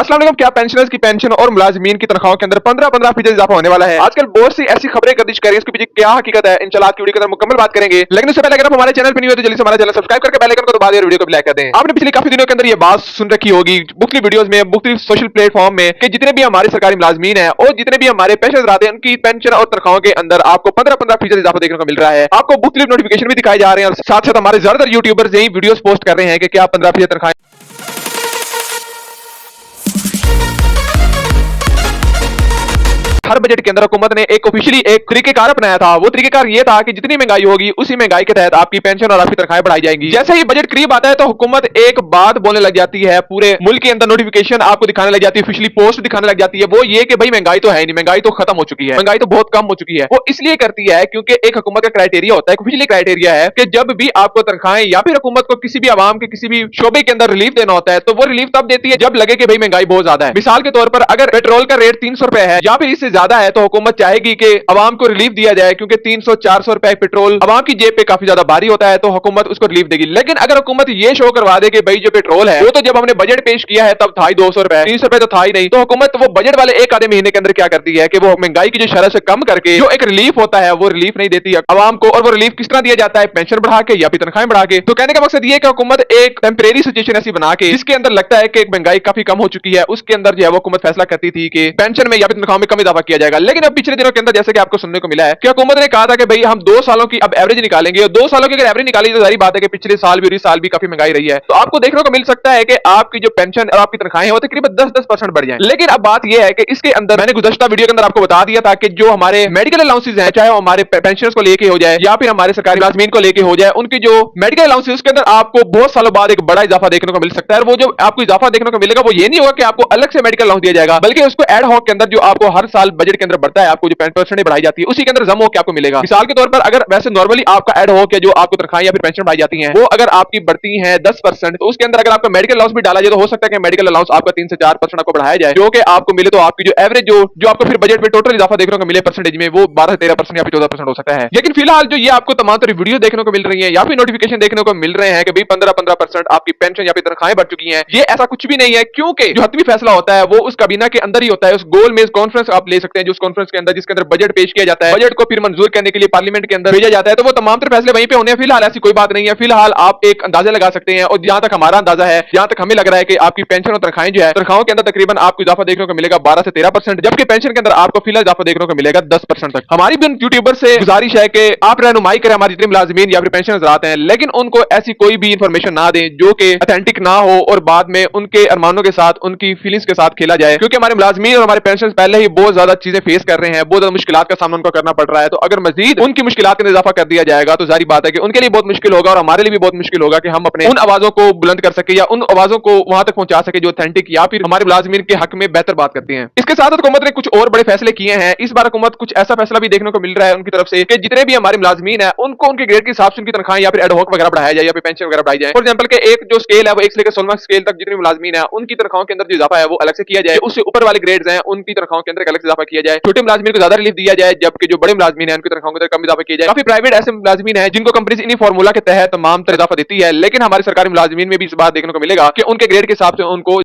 अस्सलाम वालेकुम। क्या पेंशनर्स की पेंशन और मुलाजिमीन की तनख्वाहों के अंदर 15% इजाफा होने वाला है। आजकल बहुत सी ऐसी खबरें गर्दिश कर रही है, इसके पीछे क्या हकीकत है, इंशाल्लाह आज की वीडियो के अंदर मुकम्मल बात करेंगे। लेकिन उससे पहले अगर आप हमारे चैनल पर नहीं हो तो जल्दी से हमारा चैनल सब्सक्राइब करके बेल आइकन को दबा दें और वीडियो को भी लाइक कर दें। आपने पिछले काफी दिनों के अंदर ये बात सुन रखी होगी मुख्तलिफ वीडियोस में, मुख्तलिफ सोशल प्लेटफॉर्म में, कि जितने भी हमारे सरकारी मुलाजिमीन है और जितने भी हमारे पेंशन रहते हैं उनकी पेंशन और तनख्वाहों के अंदर आपको 15% इजाफा देखने को मिल रहा है। आपको मुख्तलिफ नोटिफिकेशन भी दिखाए जा रहे हैं और साथ साथ हमारे ज्यादातर यूट्यूबर्स यही वीडियोस पोस्ट कर रहे हैं कि क्या 15% तनख्वाह हर बजट के अंदर हुकूमत ने एक ऑफिशियली एक तरीकेकार अपनाया था। वो तरीकेकार ये था कि जितनी महंगाई होगी उसी महंगाई के तहत आपकी पेंशन और आपकी तनख्वाहें बढ़ाई जाएंगी। जैसे ही बजट करीब आता है तो हुकूमत एक बात बोलने लग जाती है, पूरे मुल्क के अंदर नोटिफिकेशन आपको दिखाने लग जाती है, ऑफिशियली पोस्ट दिखाने लग जाती है। वो ये कि भाई महंगाई तो है नहीं, महंगाई तो खत्म हो चुकी है, महंगाई तो बहुत कम हो चुकी है। वो इसलिए करती है क्योंकि एक हुकूमत का क्राइटेरिया होता है, ऑफिशियली क्राइटेरिया है कि जब भी आपको तनख्वाहें या फिर हुकूमत को किसी भी आवाम के किसी भी शोबे के अंदर रिलीफ देना होता है तो वो रिलीफ तब देती है जब लगे कि भाई महंगाई बहुत ज्यादा है। मिसाल के तौर पर अगर पेट्रोल का रेट 300 रुपए है या फिर इससे ज्यादा है तो हुकूमत चाहेगी कि अवाम को रिलीफ दिया जाए, क्योंकि 300-400 रुपए पेट्रोल अवाम की जेब पे काफी ज्यादा भारी होता है, तो हुकूमत उसको रिलीफ देगी। लेकिन अगर हुकूमत ये शो करवा दे कि भाई जो पेट्रोल है वो तो जब हमने बजट पेश किया है तब था ही 200 रुपए, 300 रुपए तो था ही नहीं, तो हुकूमत वो बजट वाले एक आधे महीने के अंदर क्या करती है कि वो महंगाई की जो शरह से कम करके जो एक रिलीफ होता है वो रिलीफ नहीं देती अवाम को। और वो रिलीफ किस तरह दिया जाता है, पेंशन बढ़ा के या फिर तनख्वाहें बढ़ा के। तो कहने का मकसद ये कि हुकूमत एक टेम्परेरी सिचुएशन ऐसी बना के जिसके अंदर लगता है कि महंगाई काफी कम हो चुकी है, उसके अंदर जो है वो हुकूमत फैसला करती थी कि पेंशन में या फिर तनख्वाह में कम इजाफा किया जाएगा। लेकिन अब पिछले दिनों के अंदर जैसे कि आपको सुनने को मिला है कि हुकूमत ने कहा था कि भाई हम 2 सालों की अब एवरेज निकालेंगे और 2 सालों की अगर एवरेज निकाली तो जाहिर बात है कि पिछले साल भी और इस साल भी काफी महंगाई रही है। तो आपको देखने को मिल सकता है कि आपकी जो पेंशन और आपकी तनख्वाहें हैं वो तकरीबन 10% बढ़ जाए। लेकिन अब बात यह है कि इसके अंदर मैंने गुज़श्ता वीडियो के अंदर आपको बता दिया था कि जो हमारे मेडिकल अलाउंसेज हैं, चाहे वो हमारे पेंशनर्स को लेके हो जाए या फिर हमारे सरकारी मुलाजिमीन को लेके हो जाए, उनकी जो मेडिकल अलाउंसेज उसके अंदर आपको बहुत सालों बाद एक बड़ा इजाफा देखने को मिल सकता है। और वो जो आपको इजाफा देखने को मिलेगा वो ये नहीं होगा कि आपको अलग से मेडिकल अलाउंस दिया जाएगा, बल्कि उसको एड हॉक के अंदर जो आपको हर साल बजट के अंदर बढ़ता है, आपको जो 5% बढ़ाई जाती है उसी के अंदर जम होकर आपको मिलेगा। मिसाल के तौर पर अगर वैसे नॉर्मली आपका एड हो के जो आपको तनख्वाह या फिर पेंशन बढ़ाई जाती है वो अगर आपकी बढ़ती है 10%, तो उसके अंदर अगर आपका मेडिकल अलाउंस भी डाला जाए तो हो सकता है कि मेडिकल अलाउंस आपका 3 से 4% आपको बढ़ाया जाए, जो कि आपको मिले तो आपकी जो एवरेज जो आपको फिर बजट में टोटल इजाफा देखने को मिले परसेंटेज में वो 12 से 13% या फिर 14% हो सकता है। लेकिन फिलहाल जो ये आपको तमाम तरह वीडियो देखने को मिल रही है या फिर नोटिफिकेशन देखने को मिल रहे हैं कि भाई 15% आपकी पेंशन या फिर तनख्वाहें बढ़ चुकी है, ये ऐसा कुछ भी नहीं है, क्योंकि जो हतमी फैसला होता है वो उस काबीना के अंदर ही होता है। उस गोल मेज कॉन्फ्रेंस आप ले सकते हैं, जो उस कॉन्फ्रेंस के अंदर जिसके अंदर बजट पेश किया जाता है, बजट को फिर मंजूर करने के लिए पार्लियामेंट के अंदर भेजा जाता है, तो वो तमाम तरह फैसले वहीं पे होने हैं। फिलहाल ऐसी कोई बात नहीं है। फिलहाल आप एक अंदाजा लगा सकते हैं और जहां तक हमारा अंदाजा है, जहां तक हमें लग रहा है कि आपकी पेंशन और तनख्वाहें जो है, तनख्वाहों के अंदर तकरीबन आपको इजाफा देखने को मिलेगा 12 से 13%, जबकि पेंशन के अंदर आपको फिलहाल इजाफा देखने को मिलेगा 10% तक। हमारी भी यूट्यूबर से गुजारिश है कि आप रहनुमाई करें हमारे जितने मुलाजिमीन या फिर पेंशन हज़रात हैं, लेकिन उनको ऐसी कोई भी इंफॉर्मेशन ना दें जो कि ऑथेंटिक ना हो और बाद में उनके अरमानों के साथ उनकी फीलिंग्स के साथ खेला जाए, क्योंकि हमारे मुलाजिमीन और हमारे पेंशन पहले ही बहुत ज्यादा चीजें फेस कर रहे हैं, बहुत ज्यादा मुश्किलात का सामना उनको करना पड़ रहा है। तो अगर मजीद उनकी मुश्किलात में इजाफा कर दिया जाएगा तो जारी बात है कि उनके लिए बहुत मुश्किल होगा और हमारे लिए भी बहुत मुश्किल होगा कि हम अपने उन आवाजों को बुलंद कर सके या उन आवाजों को वहां तक पहुंचा सके जो ऑथेंटिक या फिर हमारे मुलाजिमीन के हक में बेहतर बात करती हैं। इसके साथ हुकूमत ने कुछ और बड़े फैसले किए हैं। इस बार हुकूमत कुछ ऐसा फैसला भी देखने को मिल रहा है उनकी तरफ से कि जितने भी हमारे मुलाजिमीन है उनको उनके ग्रेड के हिसाब से उनकी तनख्वाह या फिर एड हॉक वगैरह बढ़ाया जाए या फिर पेंशन वगैरह बढ़ाई जाए। फॉर एग्जांपल के एक जो स्केल है वो 1 से लेकर 16वां स्केल तक जितने मुलाजिमीन है उनकी तनख्वाहों के अंदर जो इजाफा है वो अलग से किया जाए, उससे ऊपर वाले ग्रेड्स हैं उनकी तनख्वाहों के अंदर अलग से इजाफा किया जाए। छोटे मुलाजिमीन को ज्यादा रिलीफ दिया जाए, जबकि जो बड़े मुलाजिमीन है उनकी तनख्वाहों के अंदर कम इजाफा किया जाए। काफी प्राइवेट ऐसे मुलाजिमीन है जिनको कंपनीज इन्हीं फार्मूला के तहत तमाम तरह इजाफा देती है, लेकिन हमारे सरकारी मुलाजिमीन में भी इस बात देखने को मिलेगा कि उनके ग्रेड के हिसाब से उनको